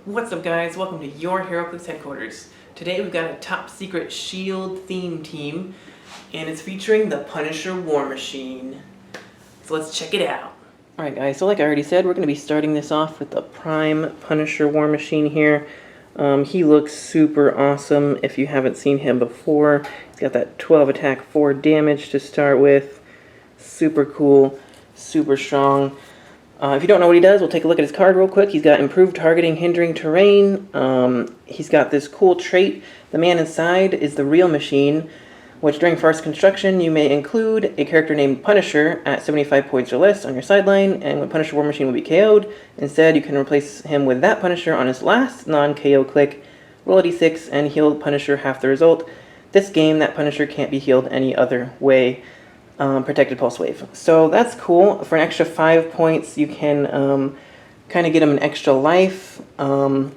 What's up guys, welcome to your Heroclix headquarters. Today we've got a top secret shield theme team and it's featuring the Punisher War Machine. So let's check it out. Alright guys, so like I already said, we're going to be starting this off with the Prime Punisher War Machine here. He looks super awesome if you haven't seen him before. He's got that 12 attack, 4 damage to start with. Super cool, super strong. If you don't know what he does, we'll take a look at his card real quick. He's got improved targeting, hindering terrain. He's got this cool trait. The man inside is the real machine, which during first construction you may include a character named Punisher at 75 points or less on your sideline, and when Punisher War Machine will be KO'd, instead you can replace him with that Punisher on his last non-KO click, roll a d6, and heal Punisher half the result. This game, that Punisher can't be healed any other way. Protected Pulse Wave. So that's cool. For an extra 5 points, you can kind of get him an extra life. We're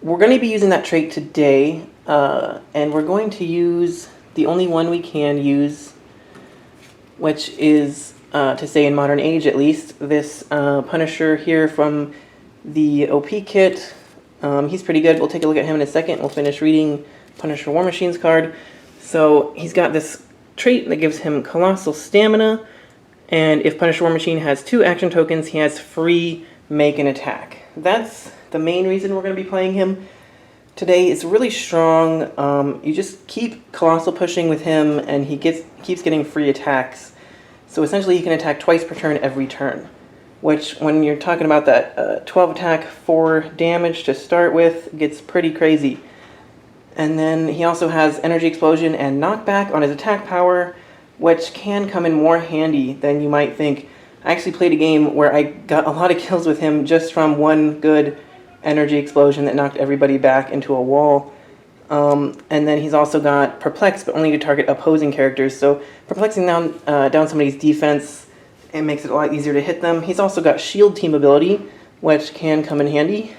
going to be using that trait today, and we're going to use the only one we can use, which is, to say in modern age at least, this Punisher here from the OP kit. He's pretty good. We'll take a look at him in a second. We'll finish reading Punisher War Machine's card. So he's got this trait that gives him colossal stamina, and if Punisher War Machine has 2 action tokens, he has free make and attack. That's the main reason we're going to be playing him today. It's really strong. You just keep colossal pushing with him, and he keeps getting free attacks. So essentially, he can attack twice per turn every turn, which when you're talking about that 12 attack, 4 damage to start with, gets pretty crazy. And then he also has Energy Explosion and Knockback on his attack power, which can come in more handy than you might think. I actually played a game where I got a lot of kills with him just from one good Energy Explosion that knocked everybody back into a wall. And then he's also got Perplex, but only to target opposing characters. So perplexing down somebody's defense, it makes it a lot easier to hit them. He's also got Shield Team ability, which can come in handy.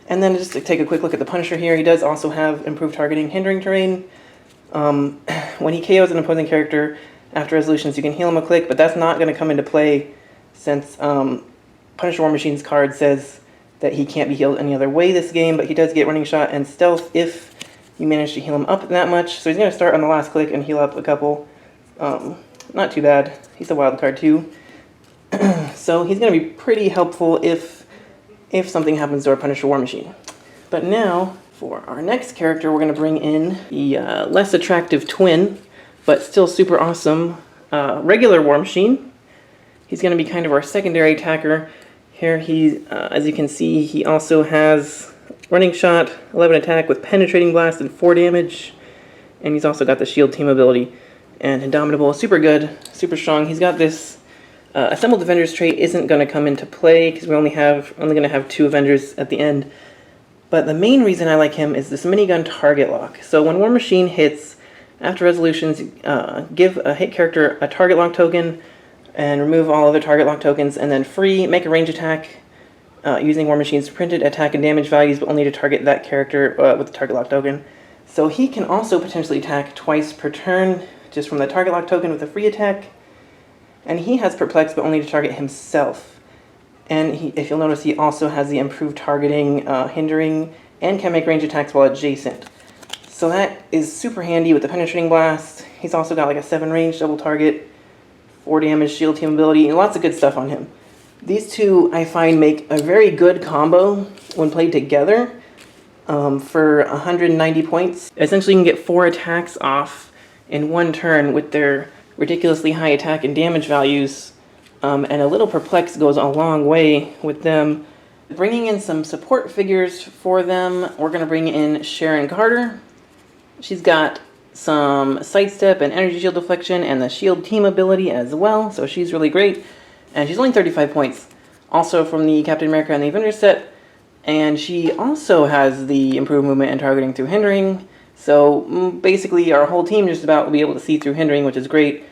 And then just to take a quick look at the Punisher here, he does also have improved targeting, hindering terrain. When he KOs an opposing character after resolutions, you can heal him a click, but that's not going to come into play since Punisher War Machine's card says that he can't be healed any other way this game, but he does get running shot and stealth if you manage to heal him up that much. So he's going to start on the last click and heal up a couple. Not too bad. He's a wild card too. So he's going to be pretty helpful if something happens to our Punisher War Machine. But now, for our next character, we're going to bring in the less attractive twin, but still super awesome, regular War Machine. He's going to be kind of our secondary attacker. Here, as you can see, he also has running shot, 11 attack with penetrating blast and 4 damage. And he's also got the shield team ability. And Indomitable, super good, super strong. He's got this Assembled Avengers trait isn't going to come into play because we're only going to have 2 Avengers at the end. But the main reason I like him is this minigun target lock. So when War Machine hits, after resolutions, give a hit character a target lock token and remove all other target lock tokens, and then make a range attack using War Machine's printed attack and damage values, but only to target that character with the target lock token. So he can also potentially attack twice per turn just from the target lock token with a free attack. And he has Perplex, but only to target himself. And if you'll notice, he also has the improved targeting, hindering, and can make range attacks while adjacent. So that is super handy with the Penetrating Blast. He's also got like a 7 range double target, 4 damage, shield team ability, and lots of good stuff on him. These two, I find, make a very good combo when played together for 190 points. Essentially, you can get 4 attacks off in one turn with their ridiculously high attack and damage values, and a little Perplex goes a long way with them. Bringing in some support figures for them, we're going to bring in Sharon Carter. She's got some sidestep and energy shield deflection and the shield team ability as well, so she's really great. And she's only 35 points, also from the Captain America and the Avengers set, and she also has the improved movement and targeting through hindering. So basically our whole team just about will be able to see through hindering, which is great.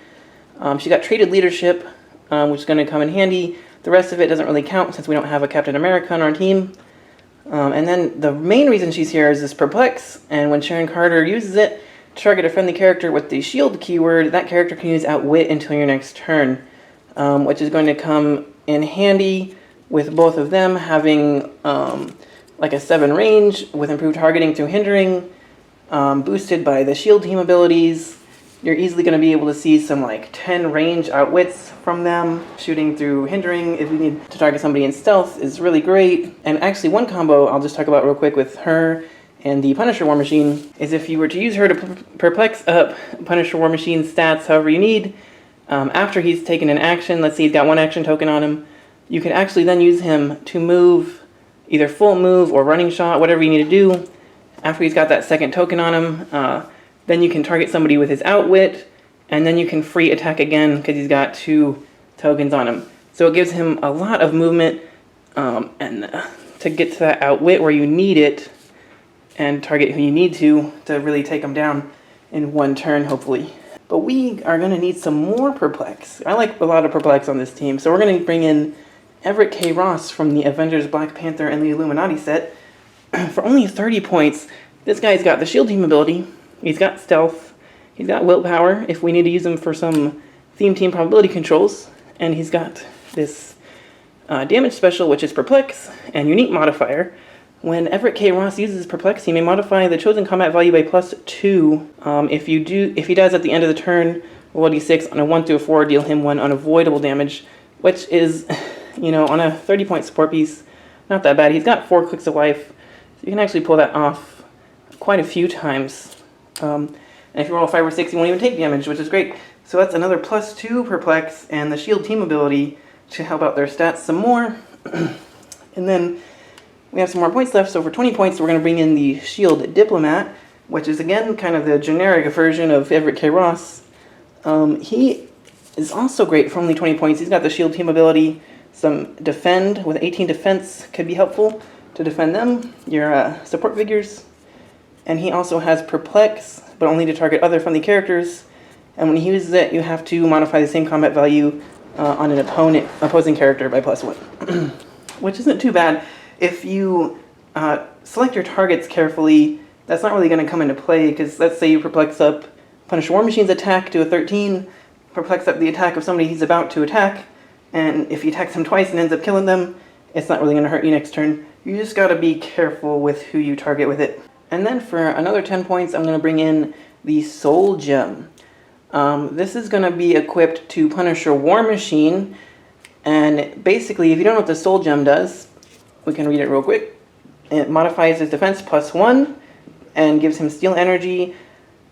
She got traded leadership, which is going to come in handy. The rest of it doesn't really count since we don't have a Captain America on our team. And then the main reason she's here is this Perplex, and when Sharon Carter uses it to target a friendly character with the shield keyword, that character can use Outwit until your next turn, which is going to come in handy with both of them having like a 7 range with improved targeting through hindering, boosted by the shield team abilities. You're easily going to be able to see some like 10 range outwits from them. Shooting through hindering if we need to target somebody in stealth is really great. And actually one combo I'll just talk about real quick with her and the Punisher War Machine is if you were to use her to perplex up Punisher War Machine's stats however you need, after he's taken an action, let's say he's got 1 action token on him, you can actually then use him to move, either full move or running shot, whatever you need to do. After he's got that 2nd token on him, then you can target somebody with his outwit, and then you can free attack again because he's got 2 tokens on him. So it gives him a lot of movement and to get to that outwit where you need it and target who you need to really take him down in 1 turn, hopefully. But we are going to need some more Perplex. I like a lot of Perplex on this team, so we're going to bring in Everett K. Ross from the Avengers, Black Panther, and the Illuminati set for only 30 points. This guy's got the shield team ability. He's got stealth, he's got willpower if we need to use him for some theme team probability controls, and he's got this damage special, which is Perplex, and unique modifier. When Everett K. Ross uses Perplex, he may modify the chosen combat value by +2. If he dies at the end of the turn, roll a d6 on a 1 through a 4, deal him 1 unavoidable damage, which is, you know, on a 30-point support piece, not that bad. He's got 4 clicks of life, so you can actually pull that off quite a few times. And if you roll a 5 or 6, you won't even take damage, which is great. So that's another +2 Perplex and the shield team ability to help out their stats some more. And then we have some more points left, so for 20 points we're going to bring in the Shield Diplomat, which is again kind of the generic version of Everett K. Ross. He is also great for only 20 points. He's got the shield team ability, some defend with 18 defense could be helpful to defend them, your support figures. And he also has Perplex, but only to target other friendly characters. And when he uses it, you have to modify the same combat value on an opposing character by +1, which isn't too bad. If you select your targets carefully, that's not really going to come into play, because let's say you Perplex up Punisher War Machine's attack to a 13, Perplex up the attack of somebody he's about to attack, and if he attacks him twice and ends up killing them, it's not really going to hurt you next turn. You just got to be careful with who you target with it. And then for another 10 points, I'm going to bring in the Soul Gem. This is going to be equipped to Punisher War Machine, and basically, if you don't know what the Soul Gem does, we can read it real quick. It modifies his defense +1 and gives him steal energy,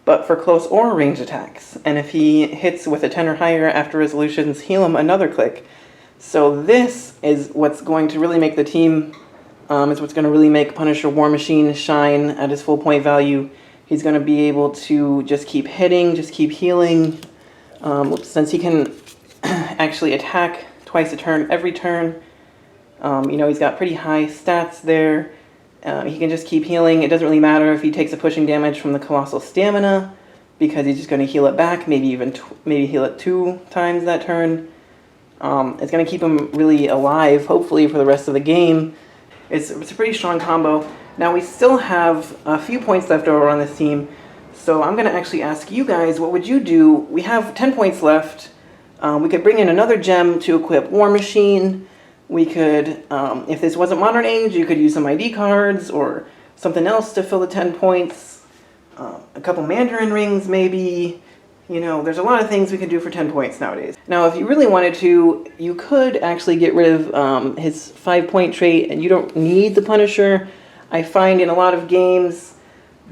but for close or range attacks. And if he hits with a 10 or higher after resolutions, heal him another click. So this is what's going to really make the team, is what's going to really make Punisher War Machine shine at his full point value. He's going to be able to just keep hitting, just keep healing, since he can actually attack twice a turn every turn. You know, he's got pretty high stats there. He can just keep healing. It doesn't really matter if he takes a pushing damage from the Colossal Stamina, because he's just going to heal it back, maybe heal it 2 times that turn. It's going to keep him really alive, hopefully, for the rest of the game. It's a pretty strong combo. Now, we still have a few points left over on this team, so I'm going to actually ask you guys, what would you do? We have 10 points left. We could bring in another gem to equip War Machine. We could, if this wasn't Modern Age, you could use some ID cards or something else to fill the 10 points. A couple Mandarin rings, maybe. You know, there's a lot of things we could do for 10 points nowadays. Now, if you really wanted to, you could actually get rid of his 5-point trait, and you don't need the Punisher. I find in a lot of games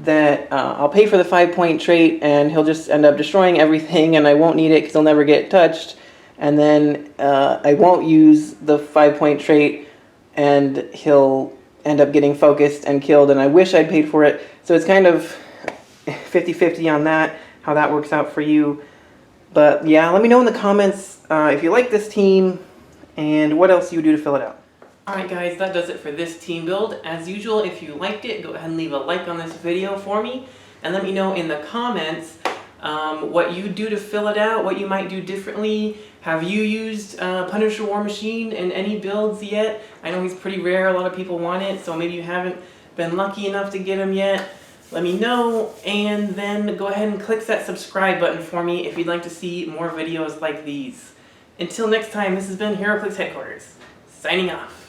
that I'll pay for the 5-point trait, and he'll just end up destroying everything, and I won't need it because he'll never get touched. And then I won't use the 5-point trait, and he'll end up getting focused and killed, and I wish I'd paid for it. So it's kind of 50-50 on that, how that works out for you. But yeah, let me know in the comments if you like this team and what else you do to fill it out. Alright guys, that does it for this team build. As usual, if you liked it, go ahead and leave a like on this video for me, and let me know in the comments what you do to fill it out, what you might do differently. Have you used Punisher War Machine in any builds yet? I know he's pretty rare, a lot of people want it, so maybe you haven't been lucky enough to get him yet. Let me know, and then go ahead and click that subscribe button for me if you'd like to see more videos like these. Until next time, this has been Heroclix Headquarters, signing off.